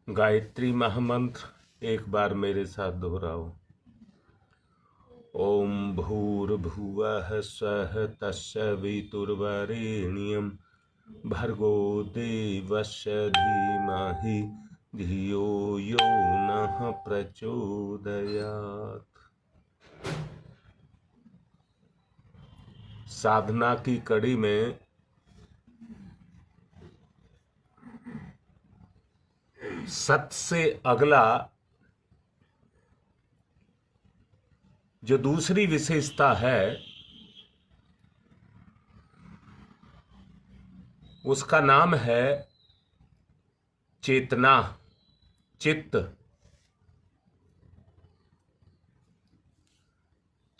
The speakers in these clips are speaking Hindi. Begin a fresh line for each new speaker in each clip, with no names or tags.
गायत्री महामंत्र एक बार मेरे साथ दोहराओ। ओम भूर्भुवः स्वः तस्य वितुर्वरेण्यं भर्गो देवस्य धीमहि धियो यो नः प्रचोदयात्। साधना की कड़ी में सत से अगला जो दूसरी विशेषता है उसका नाम है चेतना, चित्त,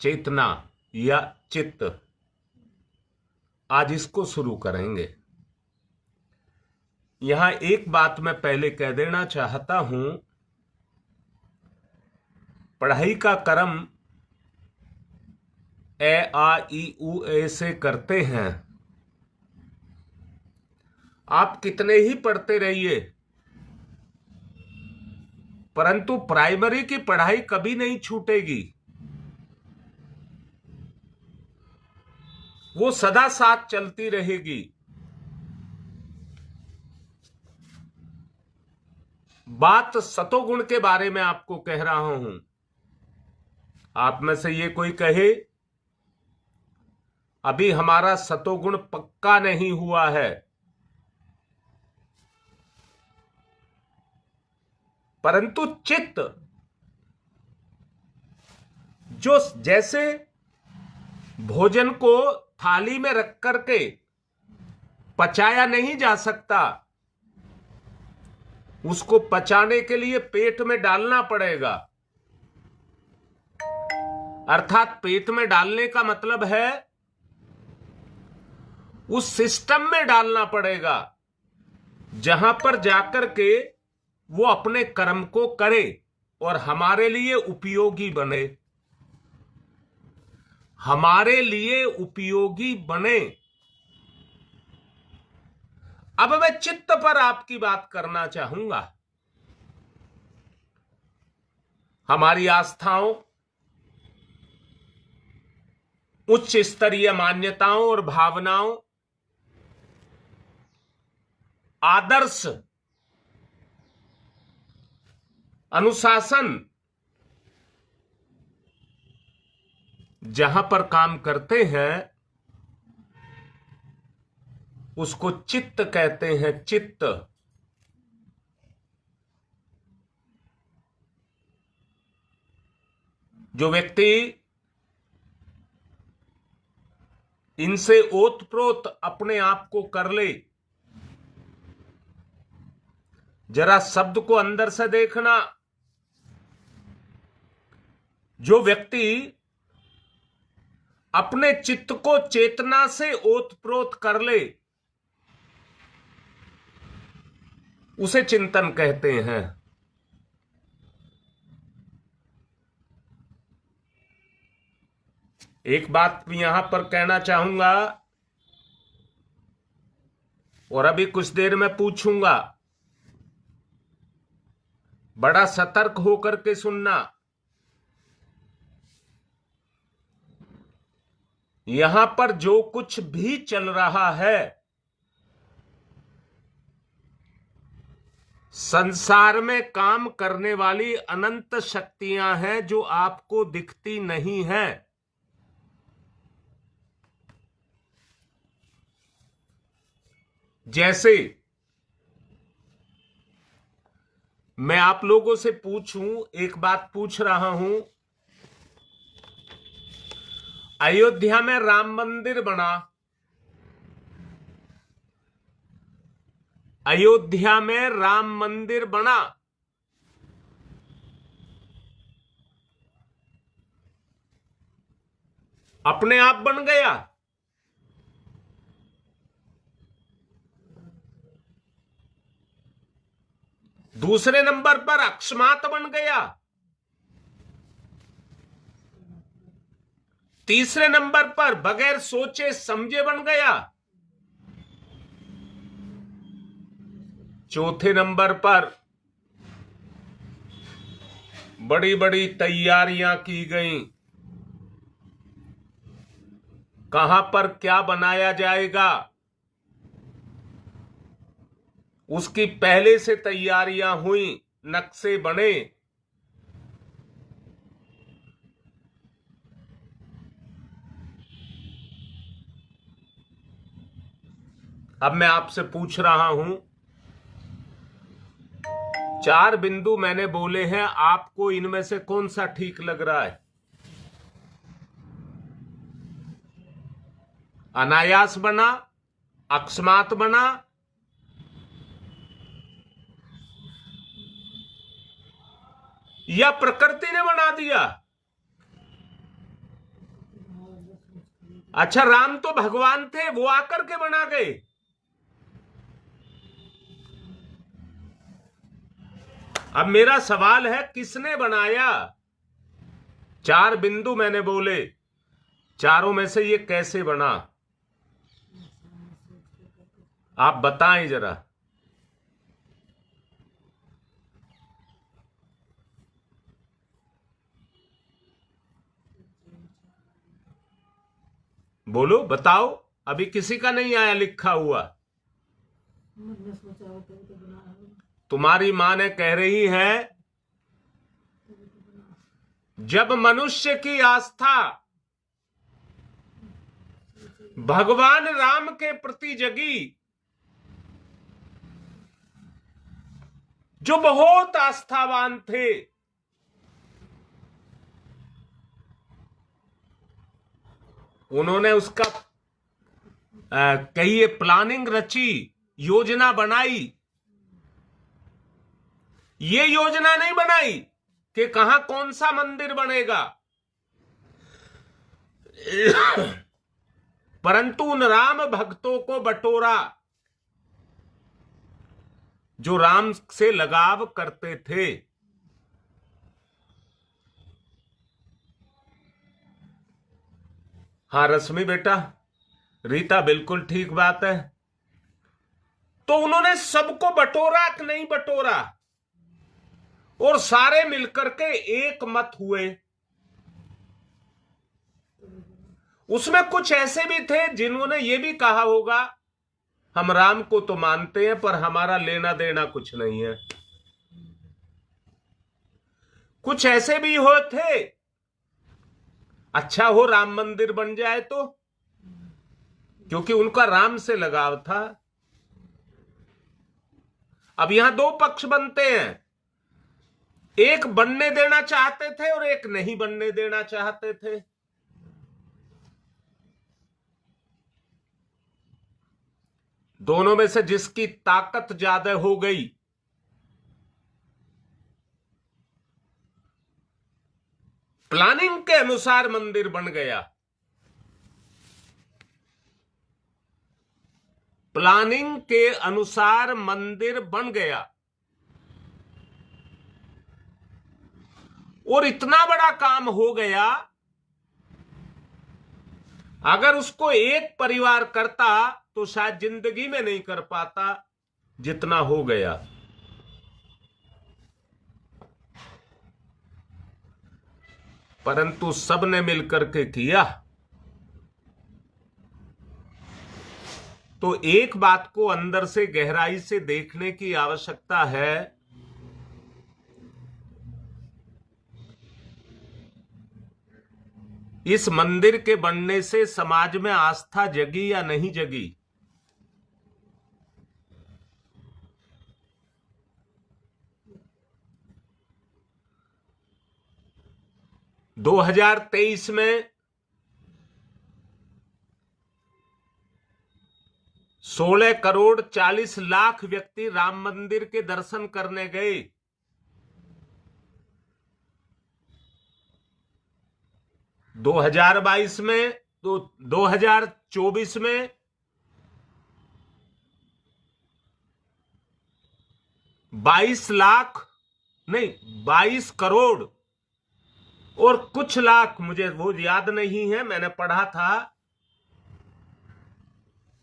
चेतना या चित्त। आज इसको शुरू करेंगे। यहां एक बात मैं पहले कह देना चाहता हूं, पढ़ाई का क्रम ए आ ई उ ए से करते हैं। आप कितने ही पढ़ते रहिए, परंतु प्राइमरी की पढ़ाई कभी नहीं छूटेगी। वो सदा साथ चलती रहेगी। बात सतोगुण के बारे में आपको कह रहा हूं। आप में से ये कोई कहे अभी हमारा सतोगुण पक्का नहीं हुआ है, परंतु चित्त जो जैसे भोजन को थाली में रख करके पचाया नहीं जा सकता, उसको पचाने के लिए पेट में डालना पड़ेगा। अर्थात पेट में डालने का मतलब है उस सिस्टम में डालना पड़ेगा जहां पर जाकर के वो अपने कर्म को करे और हमारे लिए उपयोगी बने, हमारे लिए उपयोगी बने। अब मैं चित्त पर आपकी बात करना चाहूंगा। हमारी आस्थाओं, उच्च स्तरीय मान्यताओं और भावनाओं, आदर्श, अनुशासन जहां पर काम करते हैं उसको चित्त कहते हैं। चित्त जो व्यक्ति इनसे ओतप्रोत अपने आप को कर ले, जरा शब्द को अंदर से देखना, जो व्यक्ति अपने चित्त को चेतना से ओतप्रोत कर ले उसे चिंतन कहते हैं। एक बात भी यहां पर कहना चाहूंगा और अभी कुछ देर में पूछूंगा, बड़ा सतर्क होकर के सुनना। यहां पर जो कुछ भी चल रहा है संसार में काम करने वाली अनंत शक्तियां हैं जो आपको दिखती नहीं हैं। जैसे मैं आप लोगों से पूछूं, एक बात पूछ रहा हूं, अयोध्या में राम मंदिर बना, अयोध्या में राम मंदिर बना, अपने आप बन गया? दूसरे नंबर पर अकस्मात बन गया? तीसरे नंबर पर बगैर सोचे समझे बन गया? चौथे नंबर पर बड़ी बड़ी तैयारियां की गई। कहां पर क्या बनाया जाएगा, उसकी पहले से तैयारियां हुई, नक्शे बने। अब मैं आपसे पूछ रहा हूं, 4 बिंदु मैंने बोले हैं, आपको इनमें से कौन सा ठीक लग रहा है? अनायास बना, अकस्मात बना, या प्रकृति ने बना दिया? अच्छा, राम तो भगवान थे, वो आकर के बना गए। अब मेरा सवाल है, किसने बनाया? 4 बिंदु मैंने बोले, चारों में से ये कैसे बना? आप बताएं जरा। बोलो, बताओ। अभी किसी का नहीं आया लिखा हुआ। तुम्हारी मां ने कह रही है, जब मनुष्य की आस्था भगवान राम के प्रति जगी, जो बहुत आस्थावान थे, उन्होंने उसका कहिए प्लानिंग रची, योजना बनाई। ये योजना नहीं बनाई कि कहां कौन सा मंदिर बनेगा, परंतु उन राम भक्तों को बटोरा जो राम से लगाव करते थे। हाँ रश्मि बेटा, रीता बिल्कुल ठीक बात है। तो उन्होंने सबको बटोरा कि नहीं बटोरा, और सारे मिलकर के एक मत हुए। उसमें कुछ ऐसे भी थे जिन्होंने ये भी कहा होगा, हम राम को तो मानते हैं पर हमारा लेना देना कुछ नहीं है। कुछ ऐसे भी हो थे, अच्छा हो राम मंदिर बन जाए तो, क्योंकि उनका राम से लगाव था। अब यहां 2 पक्ष बनते हैं, एक बनने देना चाहते थे और एक नहीं बनने देना चाहते थे। दोनों में से जिसकी ताकत ज्यादा हो गई, प्लानिंग के अनुसार मंदिर बन गया। प्लानिंग के अनुसार मंदिर बन गया, और इतना बड़ा काम हो गया, अगर उसको एक परिवार करता तो शायद जिंदगी में नहीं कर पाता जितना हो गया। परंतु सबने मिलकर के किया। तो एक बात को अंदर से गहराई से देखने की आवश्यकता है, इस मंदिर के बनने से समाज में आस्था जगी या नहीं जगी? दो 2023 में 16 करोड़ 40 लाख व्यक्ति राम मंदिर के दर्शन करने गए। 2022 में तो 2024 में 22 लाख नहीं, 22 करोड़ और कुछ लाख, मुझे वो याद नहीं है, मैंने पढ़ा था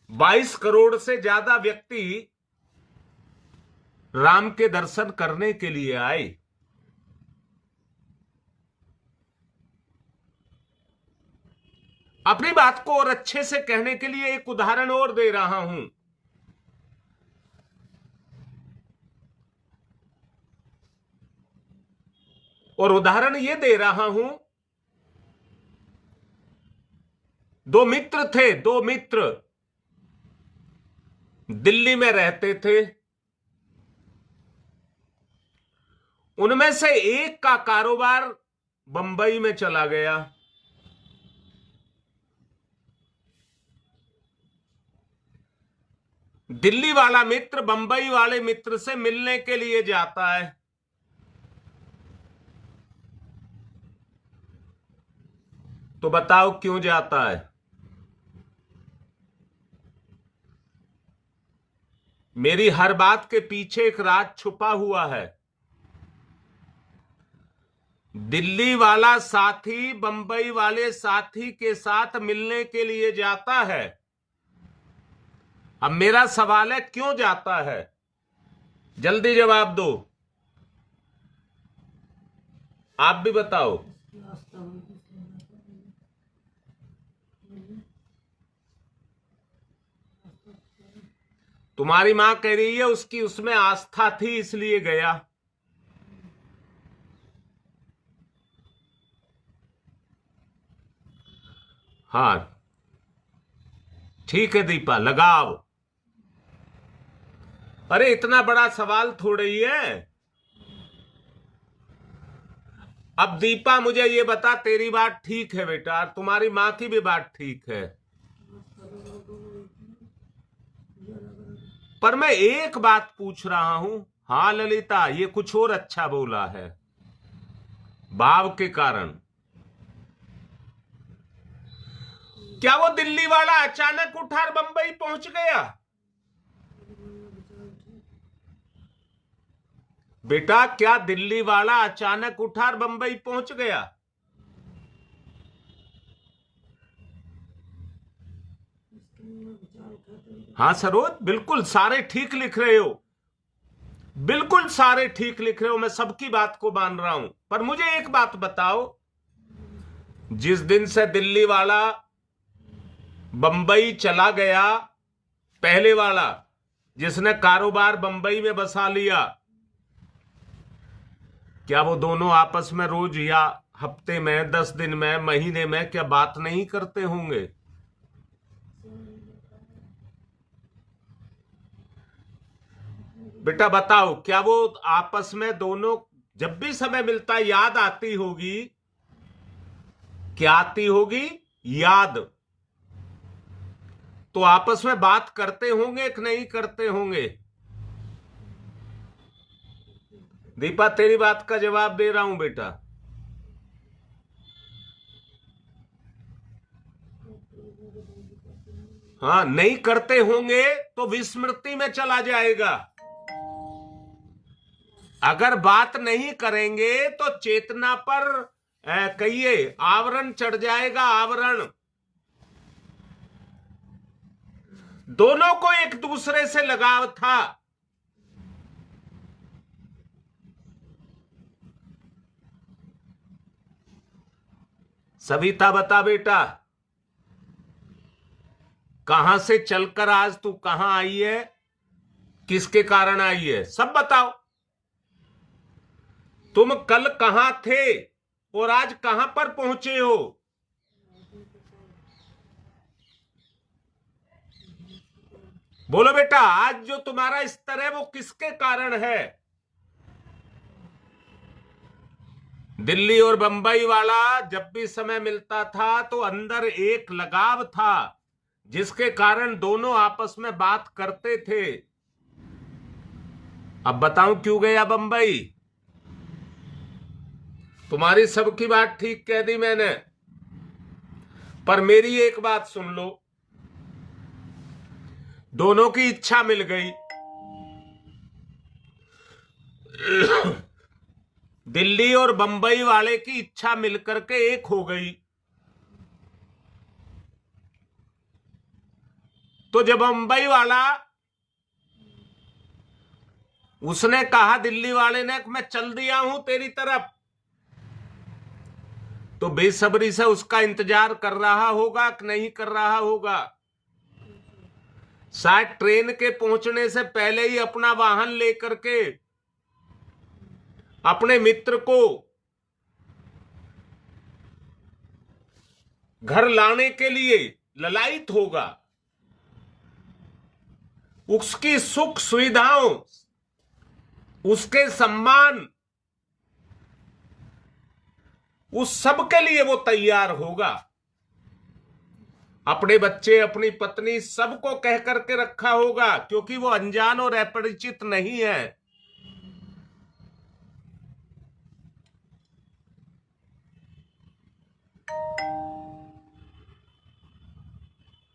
22 करोड़ से ज्यादा व्यक्ति राम के दर्शन करने के लिए आए। अपनी बात को और अच्छे से कहने के लिए एक उदाहरण और दे रहा हूं। और उदाहरण यह दे रहा हूं, दो मित्र थे, दो मित्र दिल्ली में रहते थे। उनमें से एक का कारोबार बंबई में चला गया। दिल्ली वाला मित्र बंबई वाले मित्र से मिलने के लिए जाता है। तो बताओ क्यों जाता है? मेरी हर बात के पीछे एक राज छुपा हुआ है। दिल्ली वाला साथी बंबई वाले साथी के साथ मिलने के लिए जाता है। अब मेरा सवाल है, क्यों जाता है? जल्दी जवाब दो। आप भी बताओ। तुम्हारी मां कह रही है उसकी उसमें आस्था थी इसलिए गया। हाँ ठीक है दीपा, लगाओ। अरे इतना बड़ा सवाल थोड़ा ही है। अब दीपा मुझे ये बता, तेरी बात ठीक है बेटा, तुम्हारी मां की भी बात ठीक है, पर मैं एक बात पूछ रहा हूं। हाँ ललिता, ये कुछ और अच्छा बोला है, भाव के कारण। क्या वो दिल्ली वाला अचानक उठा और बंबई पहुंच गया? बेटा, क्या दिल्ली वाला अचानक उठा और बंबई पहुंच गया? हाँ सरोज, बिल्कुल सारे ठीक लिख रहे हो, बिल्कुल सारे ठीक लिख रहे हो, मैं सबकी बात को मान रहा हूं। पर मुझे एक बात बताओ, जिस दिन से दिल्ली वाला बंबई चला गया, पहले वाला जिसने कारोबार बंबई में बसा लिया, क्या वो दोनों आपस में रोज या हफ्ते में, 10 दिन में, महीने में क्या बात नहीं करते होंगे? बेटा बताओ, क्या वो आपस में दोनों जब भी समय मिलता है याद आती होगी? क्या आती होगी? याद। तो आपस में बात करते होंगे कि नहीं करते होंगे? दीपा, तेरी बात का जवाब दे रहा हूं बेटा। हाँ, नहीं करते होंगे तो विस्मृति में चला जाएगा। अगर बात नहीं करेंगे तो चेतना पर कहिए आवरण चढ़ जाएगा, आवरण। दोनों को एक दूसरे से लगाव था। सविता बता बेटा, कहां से चलकर आज तू कहां आई है, किसके कारण आई है, सब बताओ। तुम कल कहां थे और आज कहां पर पहुंचे हो? बोलो बेटा, आज जो तुम्हारा स्तर है वो किसके कारण है? दिल्ली और बंबई वाला जब भी समय मिलता था तो अंदर एक लगाव था, जिसके कारण दोनों आपस में बात करते थे। अब बताऊं क्यों गया बंबई? तुम्हारी सबकी बात ठीक कह दी मैंने, पर मेरी एक बात सुन लो। दोनों की इच्छा मिल गई। दिल्ली और बंबई वाले की इच्छा मिलकर के एक हो गई। तो जब बंबई वाला, उसने कहा दिल्ली वाले ने कि मैं चल दिया हूं तेरी तरफ, तो बेसब्री से उसका इंतजार कर रहा होगा कि नहीं कर रहा होगा। शायद ट्रेन के पहुंचने से पहले ही अपना वाहन लेकर के अपने मित्र को घर लाने के लिए ललायित होगा। उसकी सुख सुविधाओं, उसके सम्मान, उस सब के लिए वो तैयार होगा। अपने बच्चे, अपनी पत्नी, सबको कह करके रखा होगा, क्योंकि वो अनजान और अपरिचित नहीं है।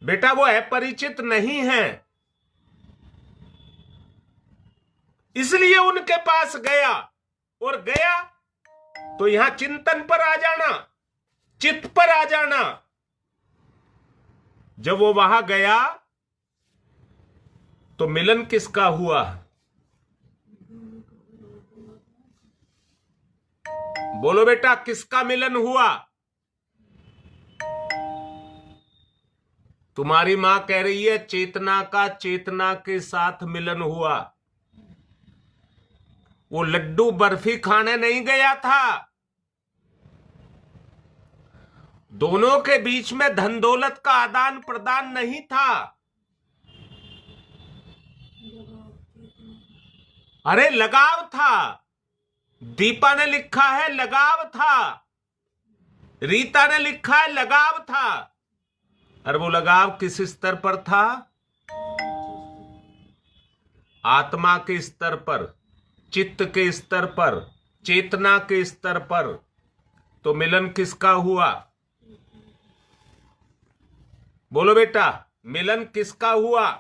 बेटा वो अपरिचित नहीं है, इसलिए उनके पास गया। और गया तो यहां चिंतन पर आ जाना, चित्त पर आ जाना। जब वो वहां गया तो मिलन किसका हुआ? बोलो बेटा, किसका मिलन हुआ? तुम्हारी मां कह रही है चेतना का चेतना के साथ मिलन हुआ। वो लड्डू बर्फी खाने नहीं गया था। दोनों के बीच में धन दौलत का आदान प्रदान नहीं था। अरे लगाव था। दीपा ने लिखा है लगाव था, रीता ने लिखा है लगाव था। और वो लगाव किस स्तर पर था? आत्मा के स्तर पर, चित्त के स्तर पर, चेतना के स्तर पर। तो मिलन किसका हुआ? बोलो बेटा, मिलन किसका हुआ?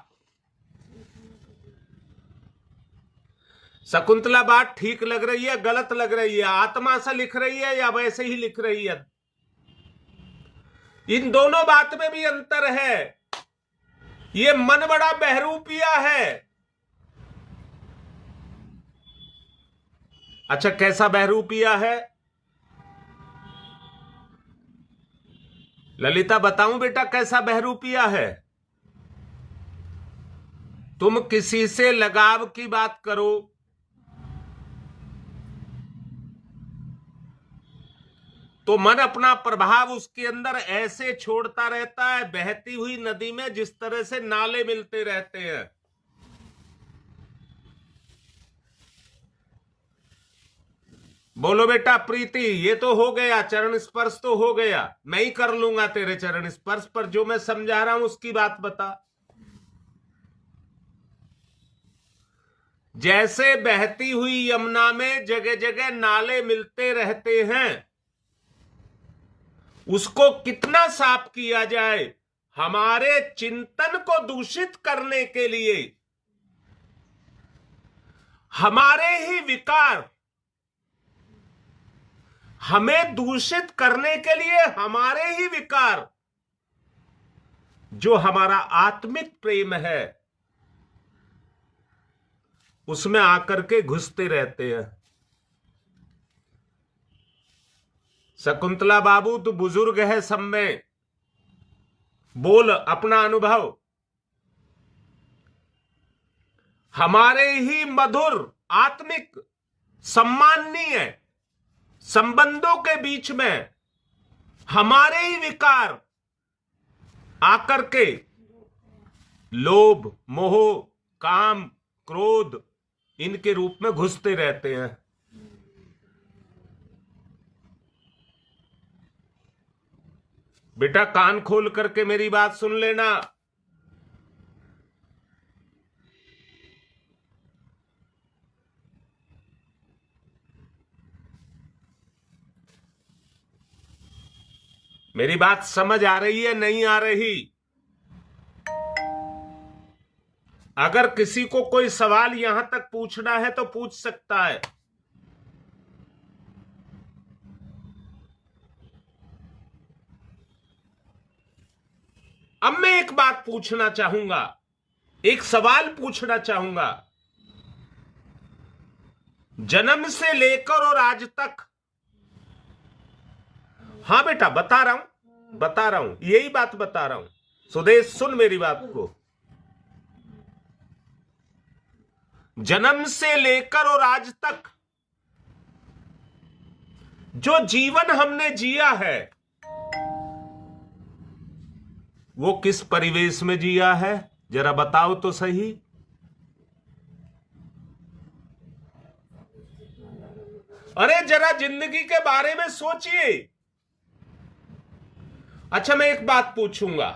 शकुंतला बात ठीक लग रही है, गलत लग रही है? आत्मा से लिख रही है या वैसे ही लिख रही है? इन दोनों बात में भी अंतर है। ये मन बड़ा बहरूपिया है। अच्छा, कैसा बहरूपिया है? ललिता बताऊं बेटा कैसा बहरूपिया है? तुम किसी से लगाव की बात करो, तो मन अपना प्रभाव उसके अंदर ऐसे छोड़ता रहता है, बहती हुई नदी में जिस तरह से नाले मिलते रहते हैं। बोलो बेटा प्रीति, ये तो हो गया, चरण स्पर्श तो हो गया, मैं ही कर लूंगा तेरे चरण स्पर्श पर। जो मैं समझा रहा हूं उसकी बात बता। जैसे बहती हुई यमुना में जगह जगह नाले मिलते रहते हैं, उसको कितना साफ किया जाए। हमारे चिंतन को दूषित करने के लिए, हमारे ही विकार हमें दूषित करने के लिए, हमारे ही विकार, जो हमारा आत्मिक प्रेम है, उसमें आकर के घुसते रहते हैं। शकुंतला बाबू तू बुजुर्ग है सब में, बोल अपना अनुभव। हमारे ही मधुर आत्मिक सम्माननीय संबंधों के बीच में हमारे ही विकार आकर के लोभ, मोह, काम, क्रोध इनके रूप में घुसते रहते हैं। बेटा कान खोल करके मेरी बात सुन लेना। मेरी बात समझ आ रही है, नहीं आ रही? अगर किसी को कोई सवाल यहां तक पूछना है तो पूछ सकता है। अब मैं एक बात पूछना चाहूंगा, एक सवाल पूछना चाहूंगा। जन्म से लेकर और आज तक हां बेटा, बता रहा हूं, यही बात बता रहा हूं। सुदेश सुन मेरी बात को। जन्म से लेकर और आज तक जो जीवन हमने जिया है, वो किस परिवेश में जिया है, जरा बताओ तो सही। अरे जरा जिंदगी के बारे में सोचिए। अच्छा, मैं एक बात पूछूंगा,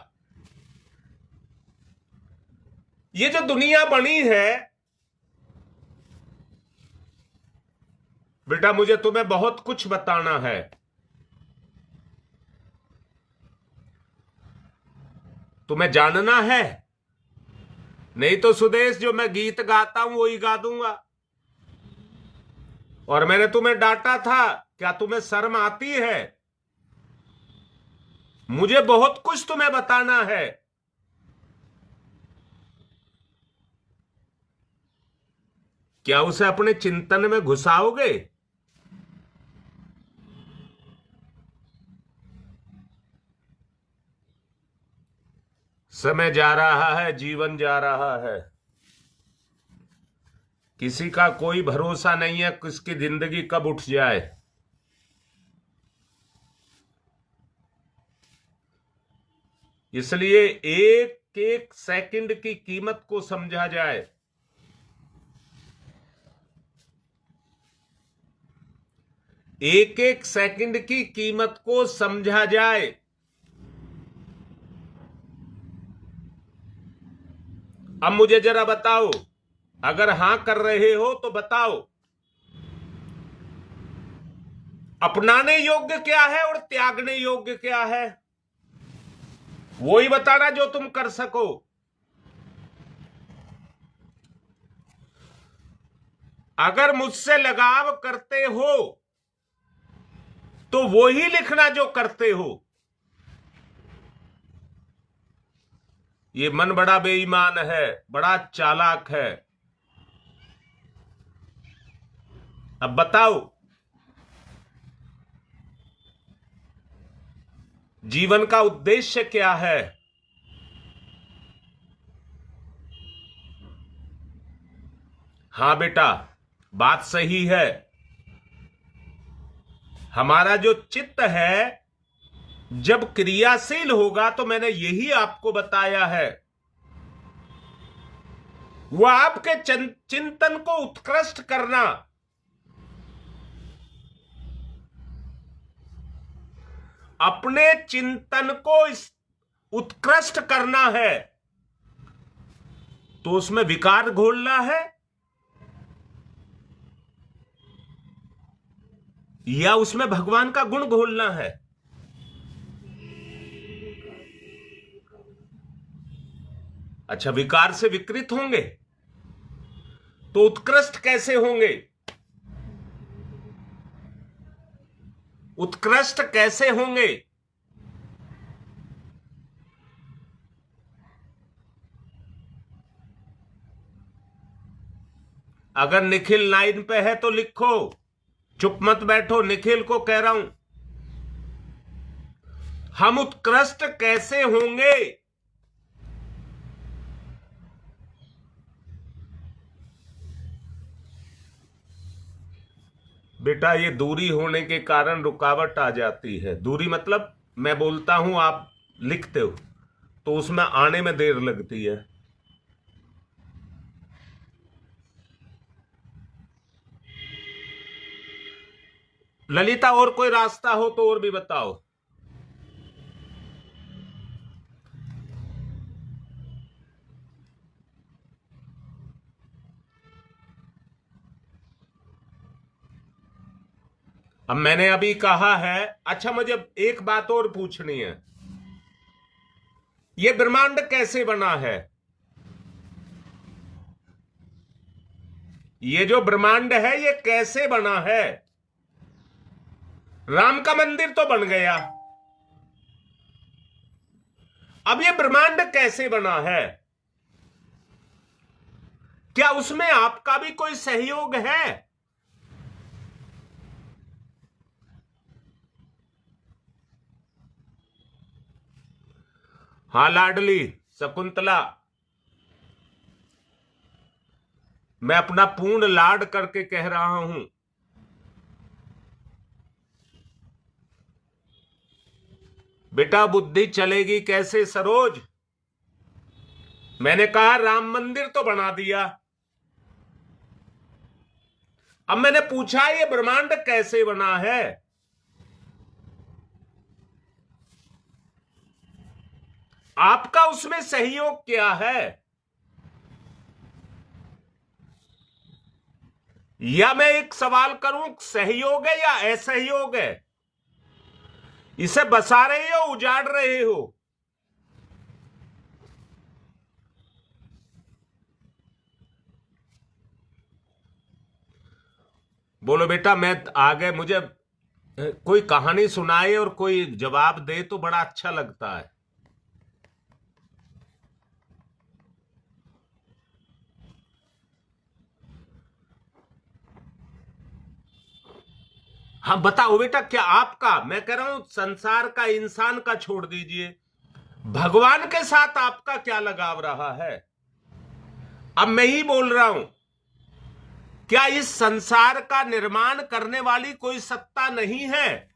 ये जो दुनिया बनी है बेटा, मुझे तुम्हें बहुत कुछ बताना है। तुम्हें जानना है, नहीं तो सुदेश जो मैं गीत गाता हूं वही गा दूंगा। और मैंने तुम्हें डांटा था, क्या तुम्हें शर्म आती है? मुझे बहुत कुछ तुम्हें बताना है। क्या उसे अपने चिंतन में घुसाओगे? समय जा रहा है, जीवन जा रहा है, किसी का कोई भरोसा नहीं है किसकी जिंदगी कब उठ जाए। इसलिए एक एक सेकंड की कीमत को समझा जाए। एक एक सेकंड की कीमत को समझा जाए। अब मुझे जरा बताओ, अगर हां कर रहे हो तो बताओ, अपनाने योग्य क्या है और त्यागने योग्य क्या है? वो ही बताना जो तुम कर सको। अगर मुझसे लगाव करते हो तो वो ही लिखना जो करते हो। ये मन बड़ा बेईमान है, बड़ा चालाक है। अब बताओ, जीवन का उद्देश्य क्या है? हां बेटा, बात सही है। हमारा जो चित्त है जब क्रियाशील होगा, तो मैंने यही आपको बताया है, वह आपके चिंतन को उत्कृष्ट करना, अपने चिंतन को उत्कृष्ट करना है, तो उसमें विकार घोलना है या उसमें भगवान का गुण घोलना है? अच्छा, विकार से विकृत होंगे तो उत्कृष्ट कैसे होंगे? उत्कृष्ट कैसे होंगे? अगर निखिल लाइन पे है तो लिखो, चुप मत बैठो। निखिल को कह रहा हूं, हम उत्कृष्ट कैसे होंगे? बेटा, ये दूरी होने के कारण रुकावट आ जाती है। दूरी मतलब मैं बोलता हूं, आप लिखते हो, तो उसमें आने में देर लगती है। ललिता, और कोई रास्ता हो तो और भी बताओ। अब मैंने अभी कहा है। अच्छा, मुझे एक बात और पूछनी है, ये ब्रह्मांड कैसे बना है? ये जो ब्रह्मांड है ये कैसे बना है? राम का मंदिर तो बन गया, अब ये ब्रह्मांड कैसे बना है? क्या उसमें आपका भी कोई सहयोग है? हाँ लाडली शकुंतला, मैं अपना पूर्ण लाड करके कह रहा हूं। बेटा बुद्धि चलेगी कैसे सरोज? मैंने कहा राम मंदिर तो बना दिया, अब मैंने पूछा ये ब्रह्मांड कैसे बना है? आपका उसमें सहयोग क्या है? या मैं एक सवाल करूं, सहयोग है या असहयोग है? इसे बसा रहे हो, उजाड़ रहे हो? बोलो बेटा, मैं आगे मुझे कोई कहानी सुनाए और कोई जवाब दे तो बड़ा अच्छा लगता है। हाँ बताओ बेटा, क्या आपका, मैं कह रहा हूं संसार का, इंसान का छोड़ दीजिए, भगवान के साथ आपका क्या लगाव रहा है? अब मैं ही बोल रहा हूं, क्या इस संसार का निर्माण करने वाली कोई सत्ता नहीं है?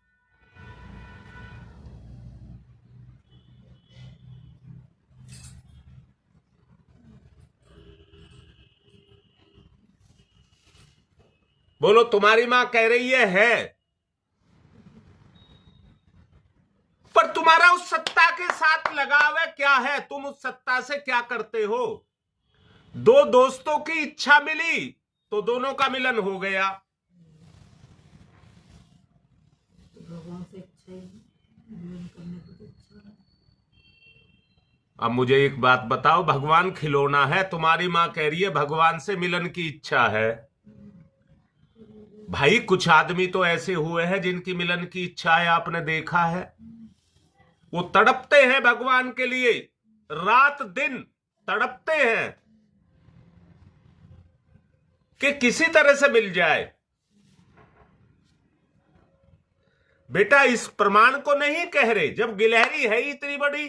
बोलो, तुम्हारी मां कह रही है। पर तुम्हारा उस सत्ता के साथ लगाव है क्या है? तुम उस सत्ता से क्या करते हो? दो दोस्तों की इच्छा मिली तो दोनों का मिलन हो गया।
भगवान से इच्छा ही मिलन करने की तो इच्छा है।
अब मुझे एक बात बताओ, भगवान खिलौना है, तुम्हारी मां कह रही है भगवान से मिलन की इच्छा है। भाई कुछ आदमी तो ऐसे हुए हैं जिनकी मिलन की इच्छा है, आपने देखा है, वो तड़पते हैं भगवान के लिए, रात दिन तड़पते हैं कि किसी तरह से मिल जाए। बेटा इस प्रमाण को नहीं कह रहे, जब गिलहरी है इतनी बड़ी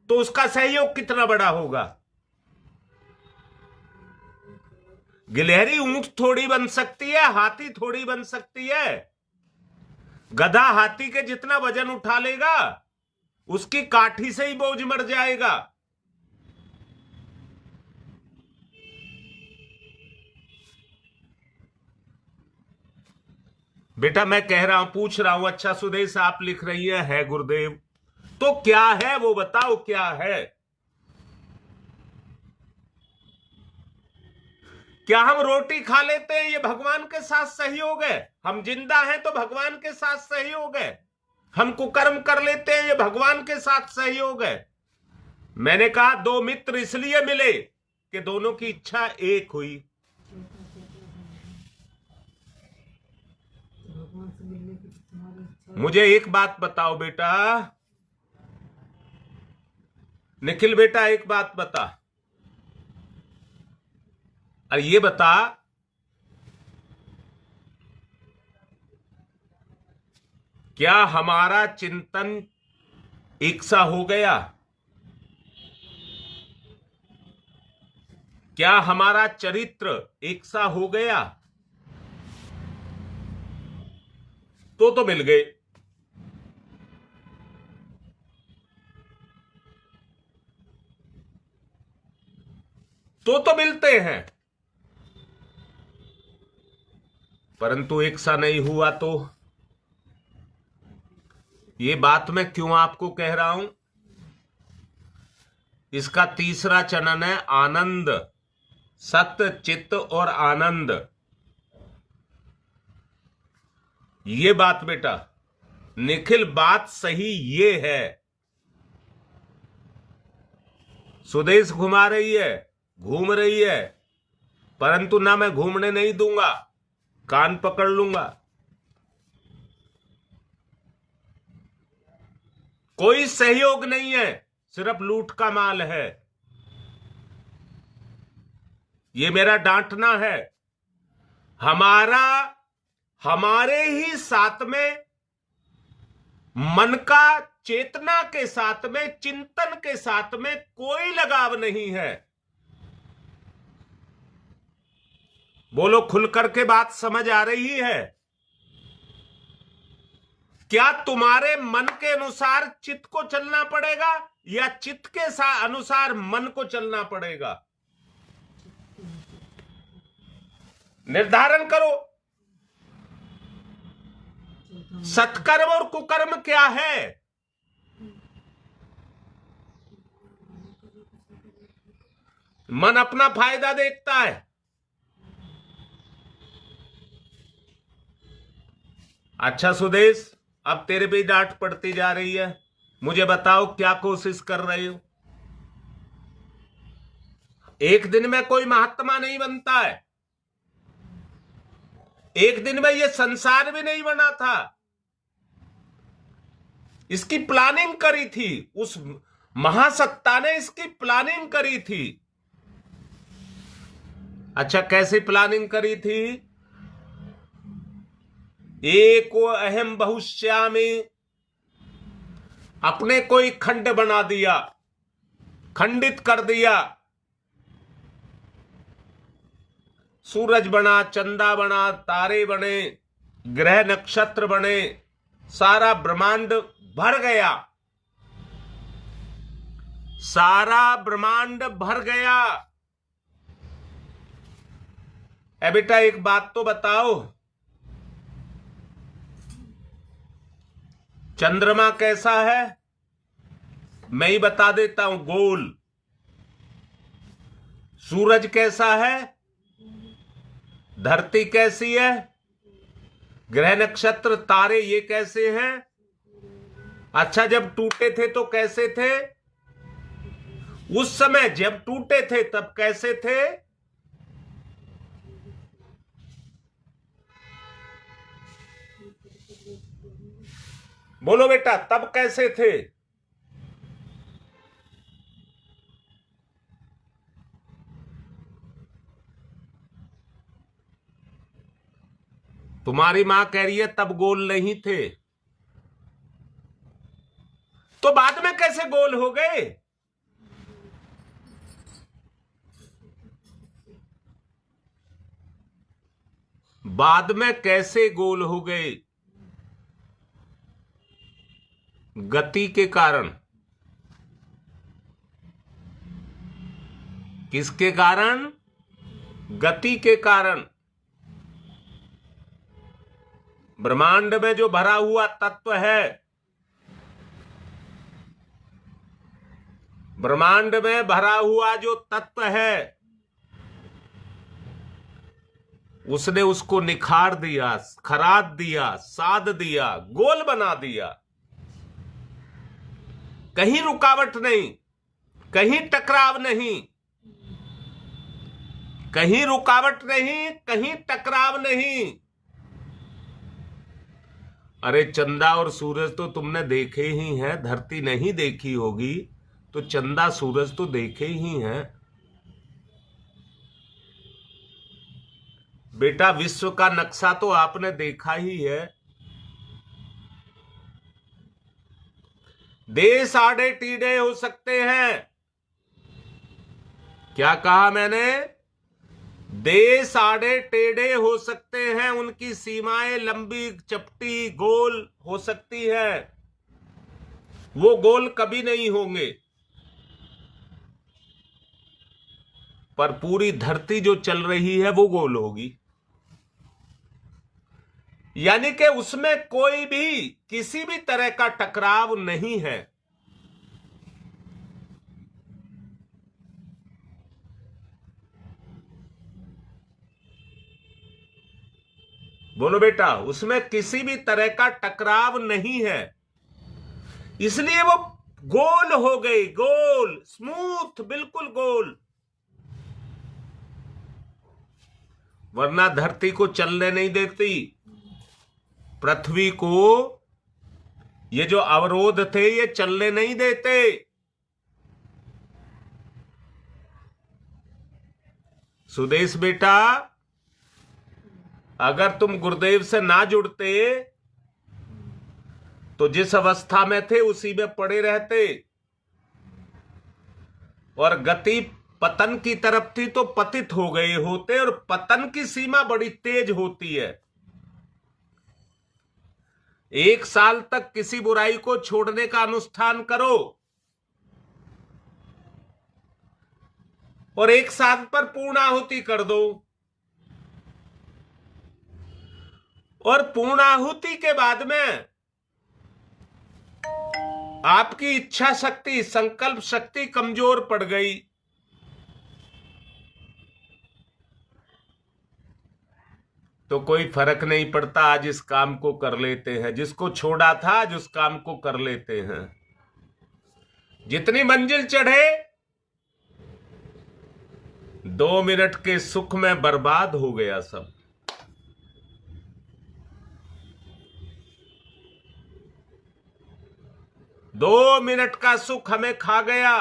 तो उसका सहयोग कितना बड़ा होगा? गिलहरी ऊंट थोड़ी बन सकती है, हाथी थोड़ी बन सकती है। गधा हाथी के जितना वजन उठा लेगा, उसकी काठी से ही बोझ मर जाएगा। बेटा मैं कह रहा हूं, पूछ रहा हूं, अच्छा सुदेश आप लिख रही है गुरुदेव, तो क्या है वो बताओ, क्या है? क्या हम रोटी खा लेते हैं ये भगवान के साथ सहयोग है? हम जिंदा हैं तो भगवान के साथ सहयोग है। हम कुकर्म कर लेते हैं ये भगवान के साथ सहयोग है। मैंने कहा दो मित्र इसलिए मिले कि दोनों की इच्छा एक हुई।
भगवान से मिलने की तुम्हारी इच्छा।
मुझे एक बात बताओ बेटा, निखिल बेटा एक बात बता, और ये बता, क्या हमारा चिंतन एक सा हो गया? क्या हमारा चरित्र एक सा हो गया? तो मिल गए। तो मिलते हैं, परंतु एक सा नहीं हुआ। तो ये बात मैं क्यों आपको कह रहा हूं? इसका तीसरा चरण है आनंद, सत्य चित्त और आनंद। ये बात बेटा निखिल, बात सही ये है। सुदेश घुमा रही है, घूम रही है, परंतु ना मैं घूमने नहीं दूंगा, कान पकड़ लूंगा। कोई सहयोग नहीं है, सिर्फ लूट का माल है। ये मेरा डांटना है। हमारे ही साथ में मन का चेतना के साथ में, चिंतन के साथ में कोई लगाव नहीं है। बोलो, खुल करके बात समझ आ रही है? क्या तुम्हारे मन के अनुसार चित्त को चलना पड़ेगा या चित्त के अनुसार मन को चलना पड़ेगा? निर्धारण करो। सत्कर्म और कुकर्म क्या है? मन अपना फायदा देखता है। अच्छा सुदेश, अब तेरे भी डांट पड़ती जा रही है। मुझे बताओ, क्या कोशिश कर रहे हो? एक दिन में कोई महात्मा नहीं बनता है। एक दिन में ये संसार भी नहीं बना था। इसकी प्लानिंग करी थी, उस महासत्ता ने इसकी प्लानिंग करी थी। अच्छा, कैसी प्लानिंग करी थी? एको अहम बहुश्यामी, अपने कोई खंड बना दिया, खंडित कर दिया। सूरज बना, चंदा बना, तारे बने, ग्रह नक्षत्र बने, सारा ब्रह्मांड भर गया, सारा ब्रह्मांड भर गया। ए बेटा, एक बात तो बताओ, चंद्रमा कैसा है? मैं ही बता देता हूं, गोल। सूरज कैसा है? धरती कैसी है? ग्रह नक्षत्र तारे ये कैसे हैं? अच्छा, जब टूटे थे तो कैसे थे? उस समय जब टूटे थे तब कैसे थे? बोलो बेटा, तब कैसे थे? तुम्हारी मां कह रही है तब गोल नहीं थे, तो बाद में कैसे गोल हो गए? बाद में कैसे गोल हो गए? गति के कारण। किसके कारण? गति के कारण। ब्रह्मांड में जो भरा हुआ तत्व है, ब्रह्मांड में भरा हुआ जो तत्व है, उसने उसको निखार दिया, खराद दिया, साध दिया, गोल बना दिया। कहीं रुकावट नहीं, कहीं टकराव नहीं, कहीं रुकावट नहीं, कहीं टकराव नहीं। अरे चंदा और सूरज तो तुमने देखे ही हैं, धरती नहीं देखी होगी तो चंदा सूरज तो देखे ही हैं। बेटा, विश्व का नक्शा तो आपने देखा ही है। देश आड़े टीडे हो सकते हैं। क्या कहा मैंने? देश आड़े टेढ़े हो सकते हैं, उनकी सीमाएं लंबी चपटी गोल हो सकती है, वो गोल कभी नहीं होंगे। पर पूरी धरती जो चल रही है वो गोल होगी, यानी कि उसमें कोई भी किसी भी तरह का टकराव नहीं है। बोलो बेटा, उसमें किसी भी तरह का टकराव नहीं है, इसलिए वो गोल हो गई, गोल, स्मूथ, बिल्कुल गोल। वरना धरती को चलने नहीं देती, पृथ्वी को ये जो अवरोध थे ये चलने नहीं देते। सुदेश बेटा, अगर तुम गुरुदेव से ना जुड़ते तो जिस अवस्था में थे उसी में पड़े रहते, और गति पतन की तरफ थी तो पतित हो गए होते, और पतन की सीमा बड़ी तेज होती है। 1 साल तक किसी बुराई को छोड़ने का अनुष्ठान करो और 1 साल पर पूर्णाहुति कर दो, और पूर्णाहुति के बाद में आपकी इच्छा शक्ति, संकल्प शक्ति कमजोर पड़ गई, तो कोई फर्क नहीं पड़ता, आज इस काम को कर लेते हैं। जिसको छोड़ा था आज उस काम को कर लेते हैं। जितनी मंजिल चढ़े 2 मिनट के सुख में बर्बाद हो गया सब। दो मिनट का सुख हमें खा गया।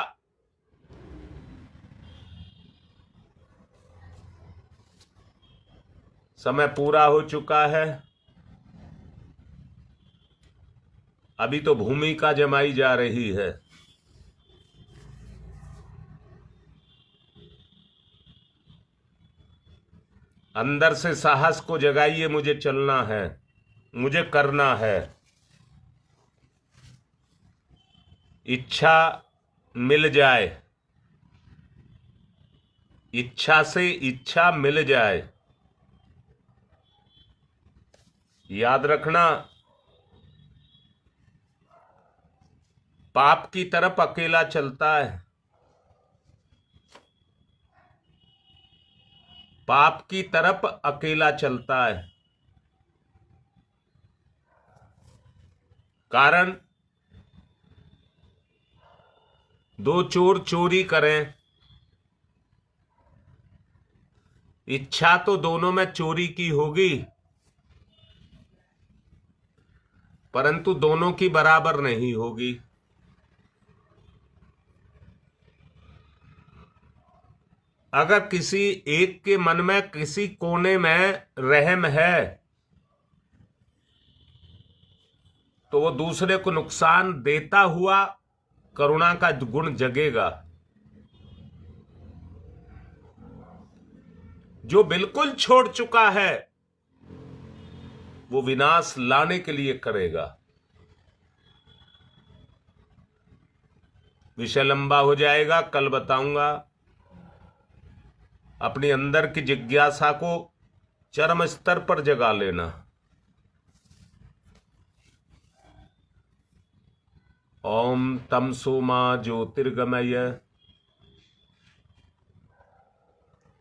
समय पूरा हो चुका है। अभी तो भूमिका जमाई जा रही है। अंदर से साहस को जगाइए, मुझे चलना है, मुझे करना है। इच्छा मिल जाए, इच्छा से इच्छा मिल जाए। याद रखना, पाप की तरफ अकेला चलता है, पाप की तरफ अकेला चलता है। कारण 2 चोर चोरी करें, इच्छा तो दोनों में चोरी की होगी, परंतु दोनों की बराबर नहीं होगी। अगर किसी एक के मन में किसी कोने में रहम है तो वो दूसरे को नुकसान देता हुआ करुणा का गुण जगेगा। जो बिल्कुल छोड़ चुका है वो विनाश लाने के लिए करेगा। विषय लंबा हो जाएगा, कल बताऊंगा। अपनी अंदर की जिज्ञासा को चरम स्तर पर जगा लेना। ओम तमसो मा ज्योतिर्गमय,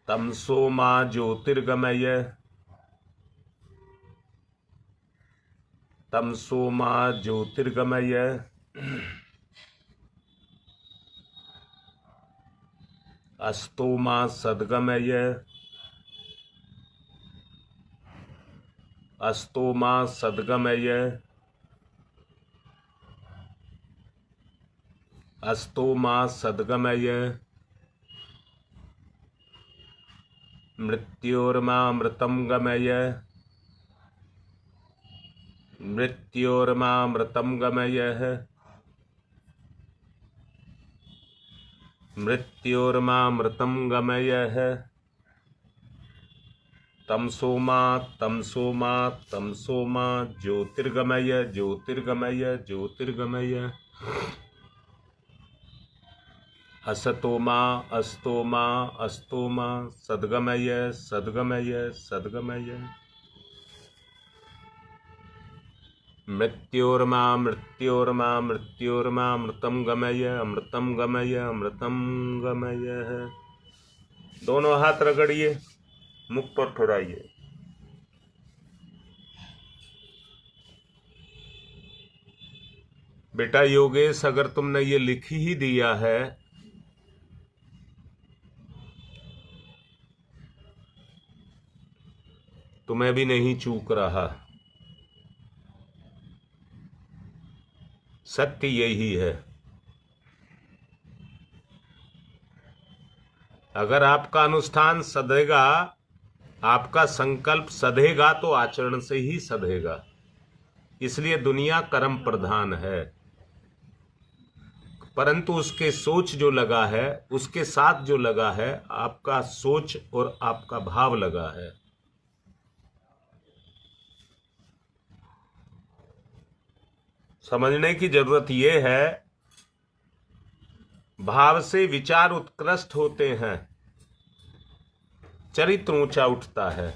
तमसो मा ज्योतिर्गमय, तमसो मा ज्योतिर्गमय। अस्तो मा सद्गमय, अस्तो मा सद्गमय, अस्तो मा सद्गमय। मृत्योर्मा मृतं गमय, मृत्योर्मा मृतं गमय, मृत्योर्मा मृतं गमय। तमसो मा तमसो मा तमसो मा ज्योतिर्गमय, ज्योतिर्गमय, ज्योतिर्गमय। असतो मा अस्तो मा अस्तो मा सद्गमय, सद्गमय, सद्गमय। मृत्योर्मा मृत्योर्मा मृत्योर्मा अमृतं गमय, अमृतं गमय, अमृतं गमय। दोनों हाथ रगड़िए, मुख पर ठुराइए। बेटा योगेश, अगर तुमने ये लिख ही दिया है तो मैं भी नहीं चूक रहा। सत्य यही है। अगर आपका अनुष्ठान सधेगा, आपका संकल्प सधेगा तो आचरण से ही सधेगा। इसलिए दुनिया कर्म प्रधान है, परंतु उसके सोच जो लगा है, उसके साथ जो लगा है, आपका सोच और आपका भाव लगा है। समझने की जरूरत यह है, भाव से विचार उत्कृष्ट होते हैं, चरित्र ऊंचा उठता है,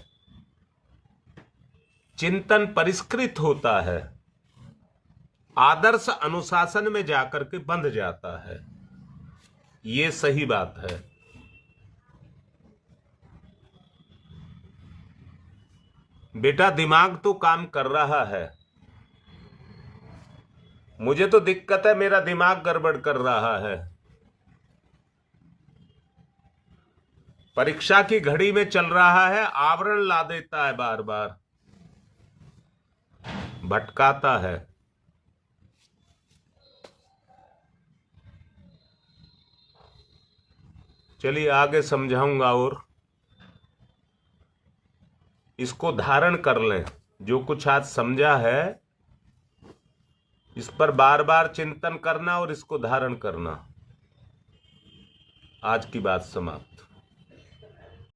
चिंतन परिष्कृत होता है, आदर्श अनुशासन में जाकर के बंध जाता है। ये सही बात है। बेटा दिमाग तो काम कर रहा है, मुझे तो दिक्कत है, मेरा दिमाग गड़बड़ कर रहा है। परीक्षा की घड़ी में चल रहा है, आवरण ला देता है, बार बार भटकाता है। चलिए आगे समझाऊंगा, और इसको धारण कर लें। जो कुछ आज समझा है, इस पर बार बार चिंतन करना और इसको धारण करना। आज की बात समाप्त।